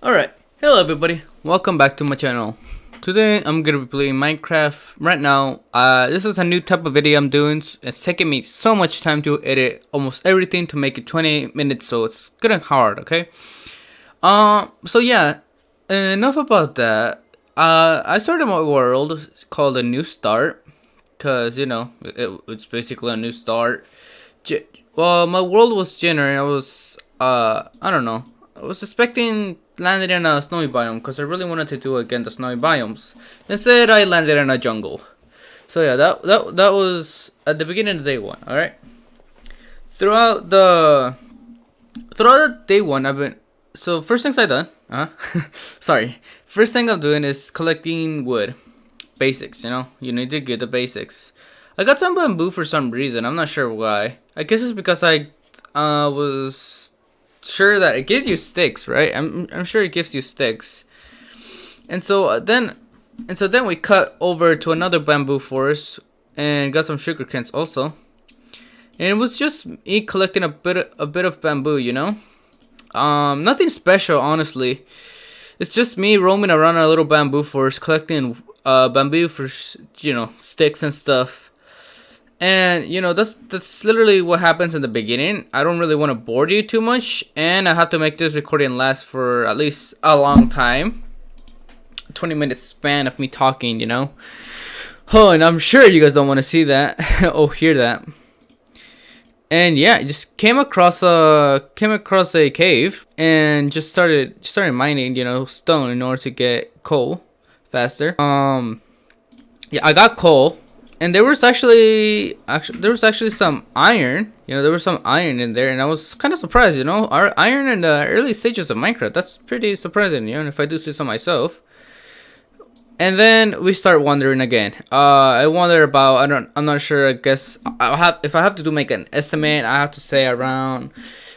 Alright, hello everybody, welcome back to my channel. Today I'm gonna be playing Minecraft. Right now, this is a new type of video I'm doing. It's taking me so much time to edit almost everything to make it 20 minutes, so it's getting hard, okay? So yeah, enough about that. I started my world called a new start, cause it's basically a new start. Well, my world was generated. I don't know. I was expecting landed in a snowy biome because I really wanted to do again the snowy biomes. Instead, I landed in a jungle. So yeah, that was at the beginning of day one. All right. Throughout the day one, I've been first things I done. Sorry. First thing I'm doing is collecting wood. Basics. You need to get the basics. I got some bamboo for some reason. I'm not sure why. I guess it's because I was sure that it gives you sticks, right? I'm sure it gives you sticks. And so then we cut over to another bamboo forest and got some sugar canes also. And it was just me collecting a bit of bamboo, Nothing special, honestly. It's just me roaming around a little bamboo forest collecting bamboo for sticks and stuff. And that's literally what happens in the beginning. I don't really want to bore you too much, and I have to make this recording last for at least a long time. 20-minute span of me talking, Oh, and I'm sure you guys don't want to see that or hear that. And yeah, I just came across a cave and just started mining, stone in order to get coal faster. Yeah, I got coal. And there was actually some iron. There was some iron in there, and I was kind of surprised. Our iron in the early stages of Minecraft. That's pretty surprising. If I do say so myself. And then we start wandering again. I wonder about. I'm not sure. I guess if I have to make an estimate, I have to say around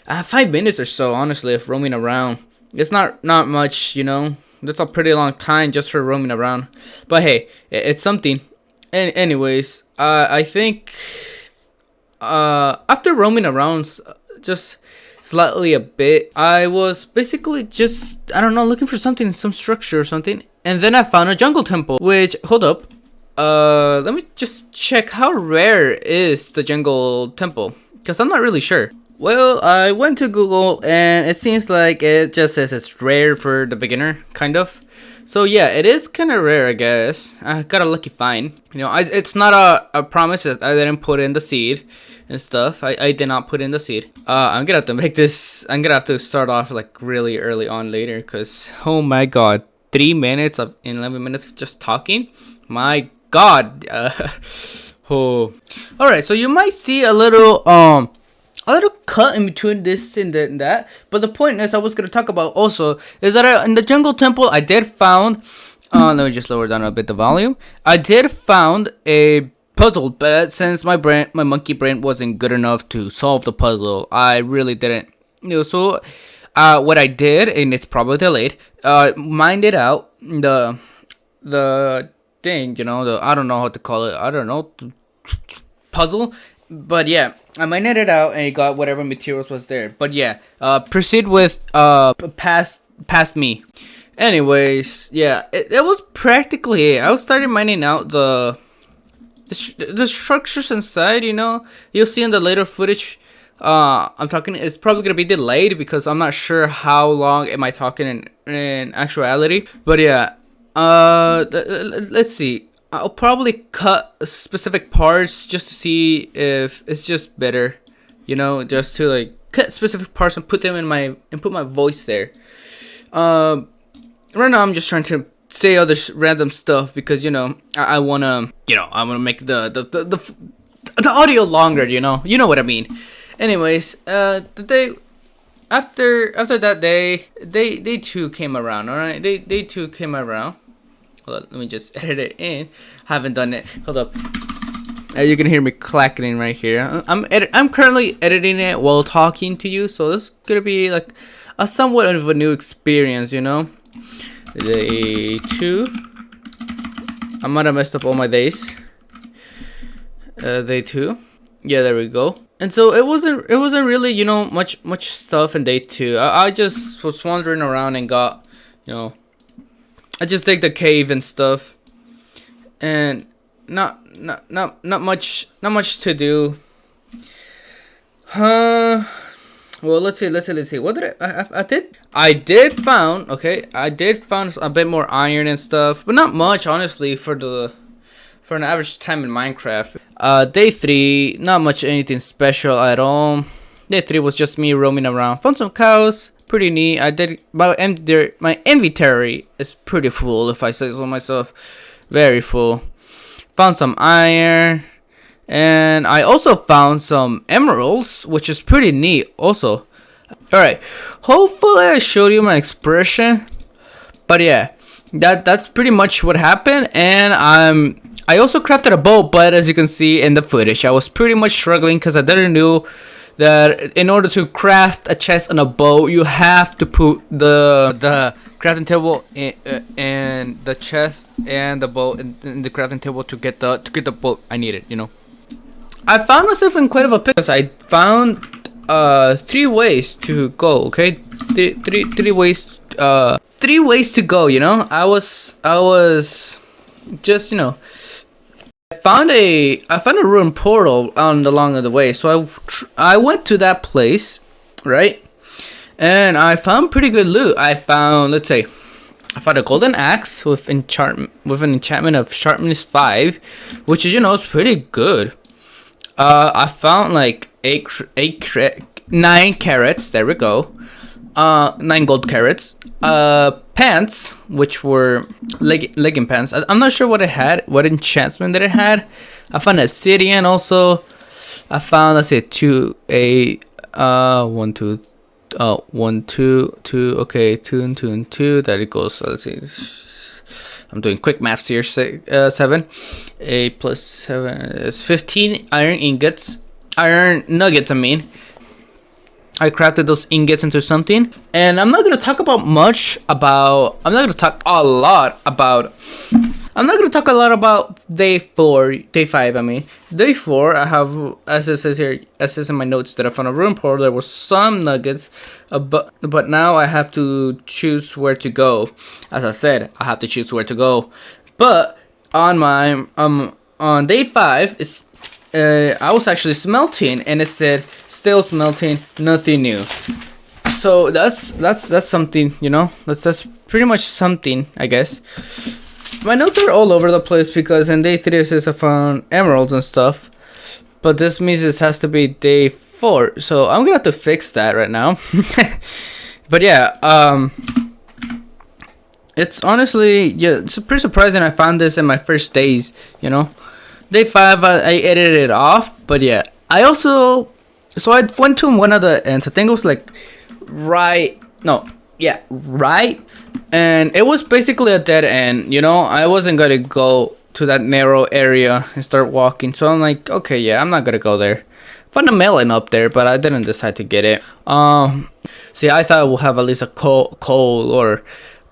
5 minutes or so. Honestly, of roaming around, it's not much. That's a pretty long time just for roaming around. But hey, it's something. Anyways, I think after roaming around just slightly a bit, I was basically just, I don't know, looking for something, some structure or something. And then I found a jungle temple, which, hold up. Let me just check how rare is the jungle temple, because I'm not really sure. Well, I went to Google and it seems like it just says it's rare for the beginner, kind of. So yeah, it is kind of rare, I guess. I got a lucky find. It's not a promise that I didn't put in the seed and stuff. I did not put in the seed. I'm gonna have to make this. I'm gonna have to start off like really early on later, cause oh my god, 3 minutes of 11 minutes of just talking. My god. Oh. All right. So you might see a little cut in between this and that, but the point is I was going to talk about also is that in the jungle temple I did found let me just lower down a bit the volume. I did found a puzzle, but since my monkey brain wasn't good enough to solve the puzzle, I really didn't. So what I did, and it's probably delayed, mined it out the thing, I don't know how to call it, I don't know, puzzle. But yeah, I mined it out and I got whatever materials was there. But yeah, proceed with past me. Anyways, yeah, it was practically it. I started mining out the structures inside. You'll see in the later footage. I'm talking. It's probably gonna be delayed because I'm not sure how long am I talking in actuality. But yeah, let's see. I'll probably cut specific parts just to see if it's just better, just to like cut specific parts and put them in put my voice there. Right now I'm just trying to say other random stuff because I wanna make the audio longer. You know what I mean. Anyways, the day after that day 2 came around. All right, day 2 came around. Hold on, let me just edit it in. Haven't done it. Hold up. You can hear me clacking right here. I'm currently editing it while talking to you, so this is gonna be like a somewhat of a new experience, Day 2. I might have messed up all my days. Day 2. Yeah, there we go. And so it wasn't really much stuff in day 2. I just was wandering around and got You know, I just dig the cave and stuff, and not much to do. Well, let's see. What did I did found, okay, I did found a bit more iron and stuff, but not much, honestly, for an average time in Minecraft. Day 3, not much anything special at all. Day 3 was just me roaming around. Found some cows, pretty neat. I did, my inventory is pretty full, if I say so myself. Very full. Found some iron. And I also found some emeralds, which is pretty neat also. Alright, hopefully I showed you my expression. But yeah, that's pretty much what happened. And I also crafted a boat, but as you can see in the footage, I was pretty much struggling because I didn't know that in order to craft a chest on a boat, you have to put the crafting table and the chest and the boat in the crafting table to get the boat I needed, you know. I found myself in quite of a pickle because I found 3 ways to go. Okay, three ways to go. You know, I was just, you know, I found a ruined portal along the way, so I went to that place, right, and I found pretty good loot. I found, let's say, I found a golden axe with an enchantment of sharpness 5, which is, you know, it's pretty good. I found like 9 carrots. There we go. 9 gold carrots. Pants, which were legging pants. I'm not sure what it had, what enchantment that it had. I found obsidian also. I found, let's say, 2 okay, 2 and 2 and 2. There it goes. So let's see. I'm doing quick maths here. 7, 8 plus 7 is 15 iron ingots, iron nuggets. I mean, I crafted those ingots into something, and I'm not gonna talk about I'm not gonna talk a lot about day 5. I mean, day 4. I have, as it says here, as it says in my notes, that I found a room portal. There was some nuggets, but now I have to choose where to go. As I said, I have to choose where to go. But on my on day 5, it's I was actually smelting, and it said still smelting, nothing new. So that's something, you know. That's pretty much something, I guess. My notes are all over the place because in day 3 it says I found emeralds and stuff, but this means this has to be day 4. So I'm gonna have to fix that right now. But yeah, it's honestly, yeah, it's pretty surprising I found this in my first days, you know. Day 5 I edited it off, but yeah, I also, so I went to one of the ends. I think it was like right, and it was basically a dead end, you know. I wasn't gonna go to that narrow area and start walking, so I'm like, okay, yeah, I'm not gonna go there. Found a melon up there, but I didn't decide to get it. See, I thought we'll have at least a coal or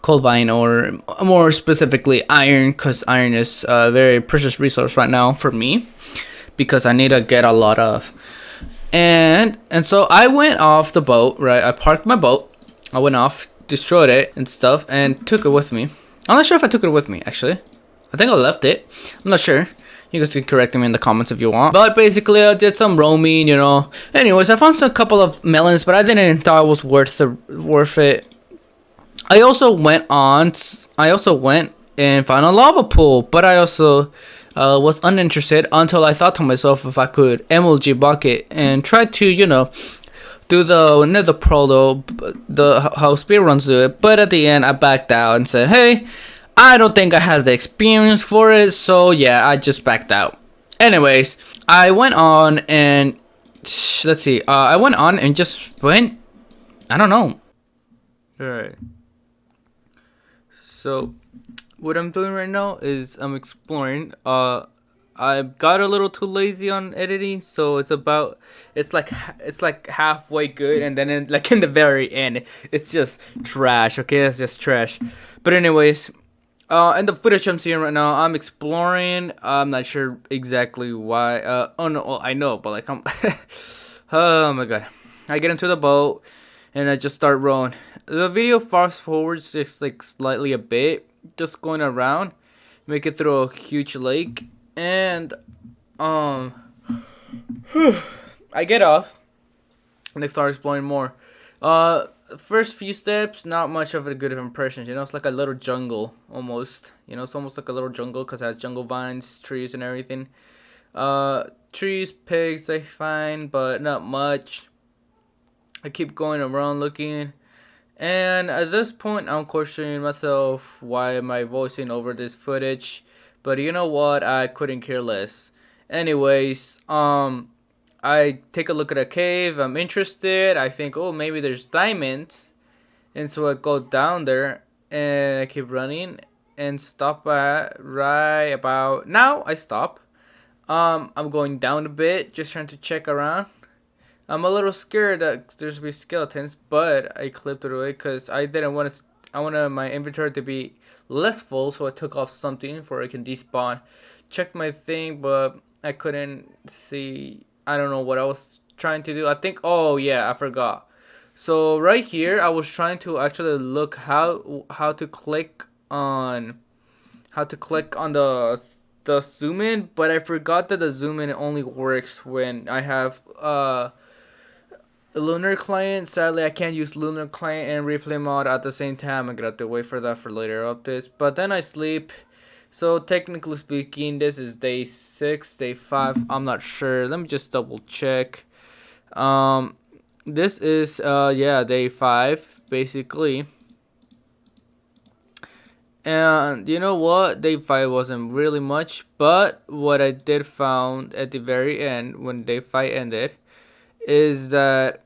coal vine, or more specifically iron, because iron is a very precious resource right now for me, because I need to get a lot of. And so I went off the boat, right? I parked my boat. I went off, destroyed it and stuff, and took it with me. I'm not sure if I took it with me, actually. I think I left it. I'm not sure. You guys can correct me in the comments if you want. But basically, I did some roaming, you know. Anyways, I found a couple of melons, but I didn't thought it was worth it. I also went and found a lava pool, but I also was uninterested until I thought to myself if I could MLG bucket and try to, you know, do the nether pearl, how speedruns do it. But at the end, I backed out and said, hey, I don't think I have the experience for it, so yeah, I just backed out. Anyways, I went on and let's see, I went on and just went, I don't know. Alright. So what I'm doing right now is I'm exploring. I got a little too lazy on editing, so it's like halfway good, and then in the very end, it's just trash. Okay, it's just trash. But anyways, in the footage I'm seeing right now, I'm exploring. I'm not sure exactly why. Oh no, well, I know, but like I'm. Oh my god, I get into the boat, and I just start rowing. The video fast forwards just like slightly a bit, just going around, make it through a huge lake, and um, I get off and I start exploring more. Uh, First few steps, not much of a good impression. You know, it's like a little jungle almost. You know, it's almost like a little jungle because it has jungle vines, trees, and everything. Trees, pigs, I find, but not much. I keep going around looking. And at this point, I'm questioning myself, why am I voicing over this footage? But you know what? I couldn't care less. Anyways, I take a look at a cave. I'm interested. I think, oh, maybe there's diamonds. And so I go down there and I keep running and stop at right about now. I stop. I'm going down a bit, just trying to check around. I'm a little scared that there's be skeletons, but I clipped it away because I didn't want it. I wanted my inventory to be less full, so I took off something for I can despawn. Checked my thing, but I couldn't see. I don't know what I was trying to do. I think. Oh yeah, I forgot. So right here, I was trying to actually look how to click on the zoom in, but I forgot that the zoom in only works when I have Lunar Client. Sadly, I can't use Lunar Client and Replay Mod at the same time. I'm gonna have to wait for that for later updates. But then I sleep. So technically speaking, this is day 6, day 5. I'm not sure. Let me just double check. This is yeah, day 5 basically. And you know what? Day 5 wasn't really much, but what I did found at the very end when day 5 ended is that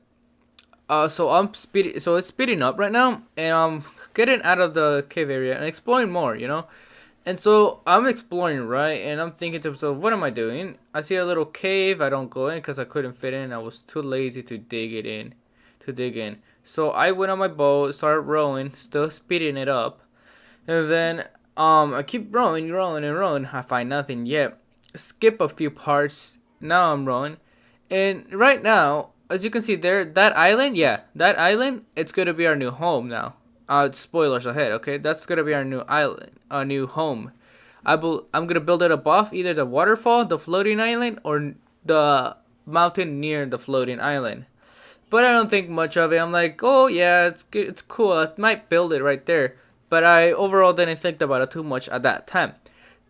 so it's speeding up right now, and I'm getting out of the cave area and exploring more, you know. And so I'm exploring, right, and I'm thinking to myself, what am I doing? I see a little cave. I don't go in because I couldn't fit in. I was too lazy to dig in. So I went on my boat, started rowing, still speeding it up, and then I keep rowing and rowing. I find nothing yet. Skip a few parts. Now I'm rowing, and right now, as you can see there, that island, yeah, that island, it's gonna be our new home now. Spoilers ahead, okay? That's gonna be our new island, our new home. I'm gonna build it above either the waterfall, the floating island, or the mountain near the floating island. But I don't think much of it. I'm like, oh yeah, it's good, it's cool. I might build it right there. But I overall didn't think about it too much at that time.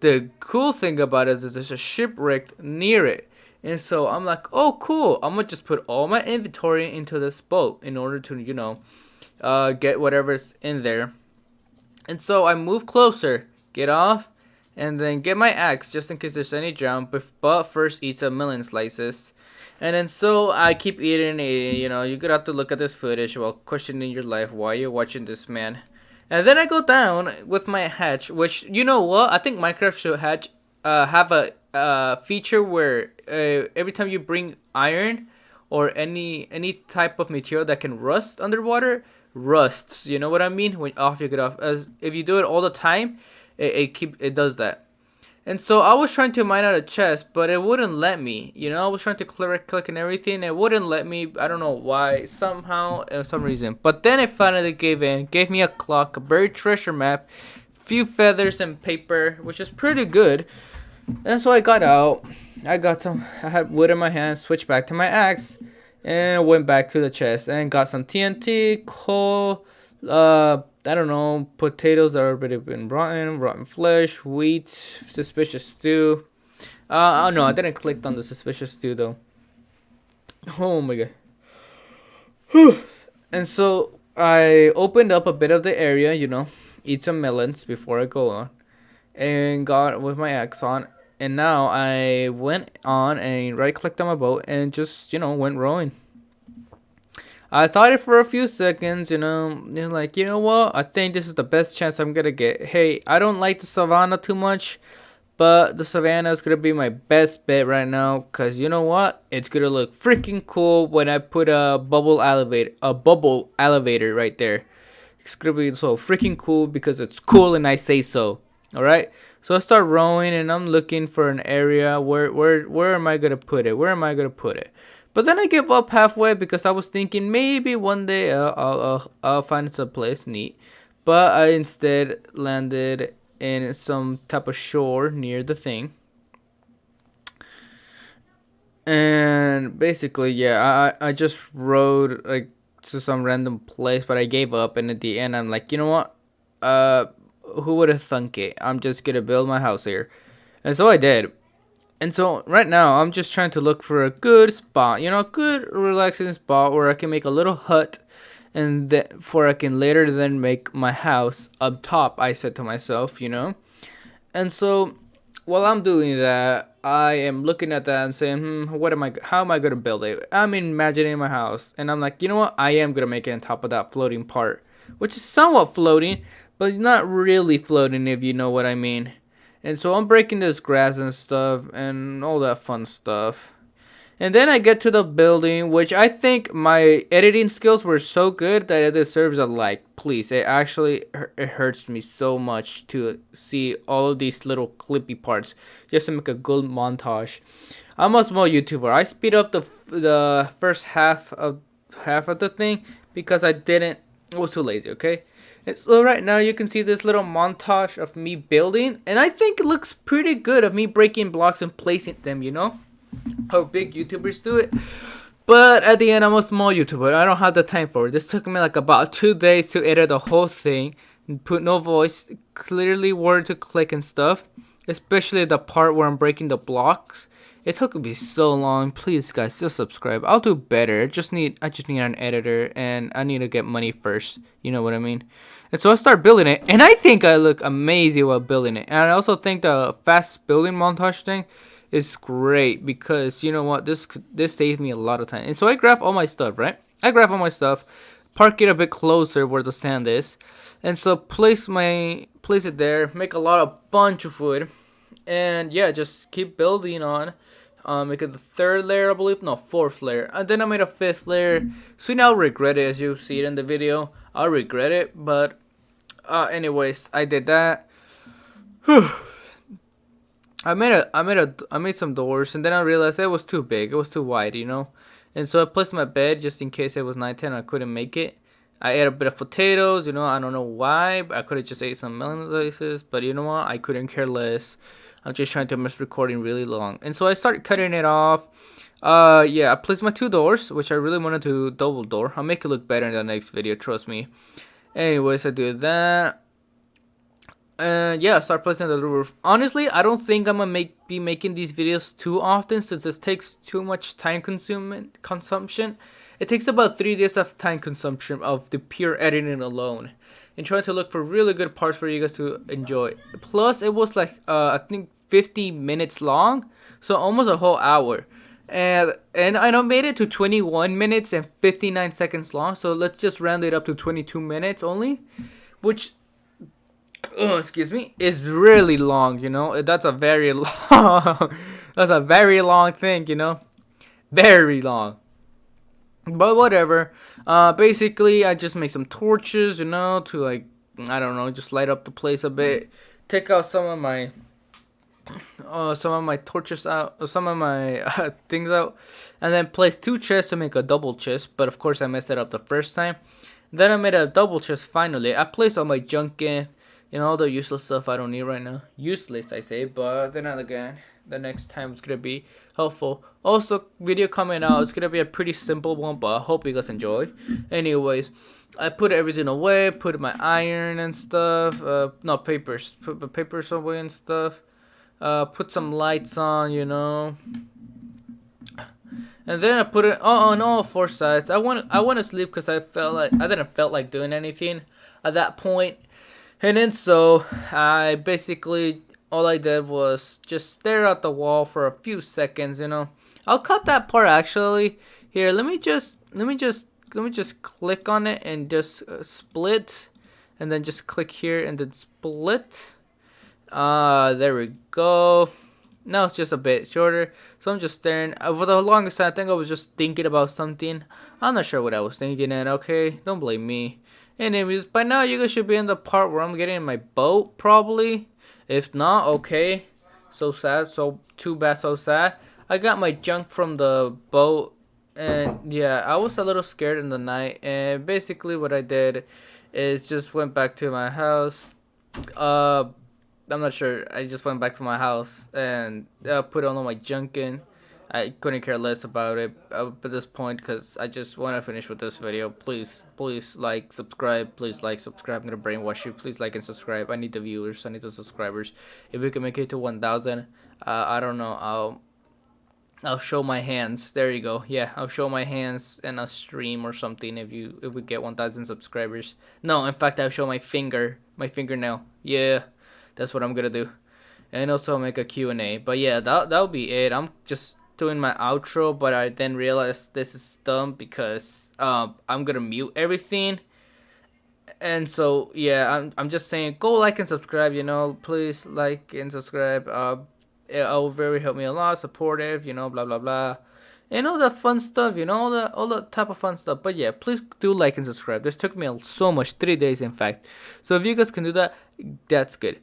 The cool thing about it is there's a shipwreck near it. And so I'm like, oh cool, I'm gonna just put all my inventory into this boat in order to, you know, get whatever's in there. And so I move closer, get off, and then get my axe just in case there's any drown. But first eat some melon slices. And then so I keep eating, you know, you're gonna have to look at this footage while questioning your life. Why you're watching this, man? And then I go down with my hatch, which, you know what? I think Minecraft should have a feature where every time you bring iron or any type of material that can rust underwater, rusts. You know what I mean? When off you get off. As if you do it all the time, it does that. And so I was trying to mine out a chest, but it wouldn't let me. You know, I was trying to click and everything. It wouldn't let me. I don't know why. Somehow, some reason. But then it finally gave in. Gave me a clock, a buried treasure map, few feathers and paper, which is pretty good. And so I got out. I had wood in my hand. Switched back to my axe, and went back to the chest and got some TNT, coal. I don't know, potatoes that have already been rotten flesh, wheat, suspicious stew. Oh no, I didn't click on the suspicious stew though. Oh my god. And so I opened up a bit of the area, you know, eat some melons before I go on, and got with my axe on. And now I went on and right clicked on my boat and just, you know, went rowing. I thought it for a few seconds, you know, like, you know what? I think this is the best chance I'm gonna get. Hey, I don't like the savannah too much, but the savannah is gonna be my best bet right now, cause you know what? It's gonna look freaking cool when I put a bubble elevator right there. It's gonna be so freaking cool because it's cool and I say so. All right. So I start rowing and I'm looking for an area where am I gonna put it? Where am I gonna put it? But then I gave up halfway because I was thinking maybe one day I'll find some place neat. But I instead landed in some type of shore near the thing. And basically, yeah, I just rode like to some random place, but I gave up. And at the end, I'm like, you know what? Uh, who would have thunk it? I'm just gonna build my house here, and so I did. And so right now, I'm just trying to look for a good spot, you know, a good relaxing spot where I can make a little hut, and for I can later then make my house up top. I said to myself, you know, and so while I'm doing that, I am looking at that and saying, what am I? How am I gonna build it? I'm imagining my house, and I'm like, you know what? I am gonna make it on top of that floating part, which is somewhat floating, but not really floating, if you know what I mean. And so I'm breaking this grass and stuff and all that fun stuff. And then I get to the building, which I think my editing skills were so good that it deserves a like. Please, it hurts me so much to see all of these little clippy parts just to make a good montage. I'm a small YouTuber. I speed up the first half of the thing because I was too lazy. Okay. And so right now you can see this little montage of me building, and I think it looks pretty good of me breaking blocks and placing them. You know how big YouTubers do it. But at the end, I'm a small YouTuber. I don't have the time for it. This took me like about 2 days to edit the whole thing, and put no voice, clearly word to click and stuff. Especially the part where I'm breaking the blocks. It took me so long. Please, guys, still subscribe. I'll do better. I just need an editor, and I need to get money first. You know what I mean? And so I start building it, and I think I look amazing while building it. And I also think the fast building montage thing is great because you know what, this saved me a lot of time. And so I grab all my stuff, right? I grab all my stuff, park it a bit closer where the sand is, and so place it there, make a bunch of wood, and yeah, just keep building on. Make it the third layer, I believe, no, fourth layer, and then I made a fifth layer. So now I'll regret it, as you see it in the video. I'll regret it, but anyways, I did that. I made some doors, and then I realized it was too big. It was too wide, you know. And so I placed my bed just in case it was nighttime and I couldn't make it. I ate a bit of potatoes, you know. I don't know why, but I could have just ate some melon slices, but you know what? I couldn't care less. I'm just trying to miss recording really long, and so I started cutting it off. Yeah, I placed my two doors, which I really wanted to double door. I'll make it look better in the next video, trust me. Anyways, I did that. And yeah, start placing the roof. Honestly, I don't think I'm gonna be making these videos too often since it takes too much time consumption. It takes about 3 days of time consumption of the pure editing alone, and trying to look for really good parts for you guys to enjoy. Plus, it was like I think 50 minutes long, so almost a whole hour. And I made it to 21 minutes and 59 seconds long. So let's just round it up to 22 minutes only, which, oh, excuse me, is really long, you know. That's a very long that's a very long thing, you know. Very long. But whatever. Basically I just make some torches, you know, to like, I don't know, just light up the place a bit. Take out some of my torches out, some of my things out, and then place two chests to make a double chest. But of course I messed it up the first time. Then I made a double chest finally. I placed all my junk in, you know, all the useless stuff I don't need right now. Useless, I say, but then again, the next time it's gonna be helpful. Also, video coming out, it's gonna be a pretty simple one, but I hope you guys enjoy. Anyways, I put everything away, put my iron and stuff, no, papers, put my papers away and stuff, put some lights on, you know. And then I put it on all four sides. I want to sleep because I didn't felt like doing anything at that point. And then so I basically, all I did was just stare at the wall for a few seconds, you know. I'll cut that part actually. Here, let me just click on it and just split, and then just click here and then split. There we go. Now it's just a bit shorter, so I'm just staring. For the longest time, I think I was just thinking about something. I'm not sure what I was thinking, and okay, don't blame me. Anyways, by now you guys should be in the part where I'm getting in my boat, probably. If not, okay. So sad, so too bad, so sad. I got my junk from the boat. And yeah, I was a little scared in the night, and basically what I did is just went back to my house. uh I'm not sure. I just went back to my house and put all my junk in. I couldn't care less about it up at this point because I just want to finish with this video. Please like, subscribe. Please like, subscribe. I'm gonna brainwash you. Please like and subscribe. I need the viewers. I need the subscribers. If we can make it to 1,000, I don't know. I'll show my hands. There you go. Yeah, I'll show my hands in a stream or something if we get 1,000 subscribers. No, in fact, I'll show my fingernail. Yeah, that's what I'm gonna do. And also make a Q&A. But yeah, that'll be it. I'm just doing my outro, but I then realized this is dumb because I'm gonna mute everything. And so yeah, I'm just saying, go like and subscribe. Please like and subscribe. It will very help me a lot. Supportive. Blah blah blah. And all the fun stuff. All the type of fun stuff. But yeah, please do like and subscribe. This took me so much, 3 days in fact. So if you guys can do that, that's good.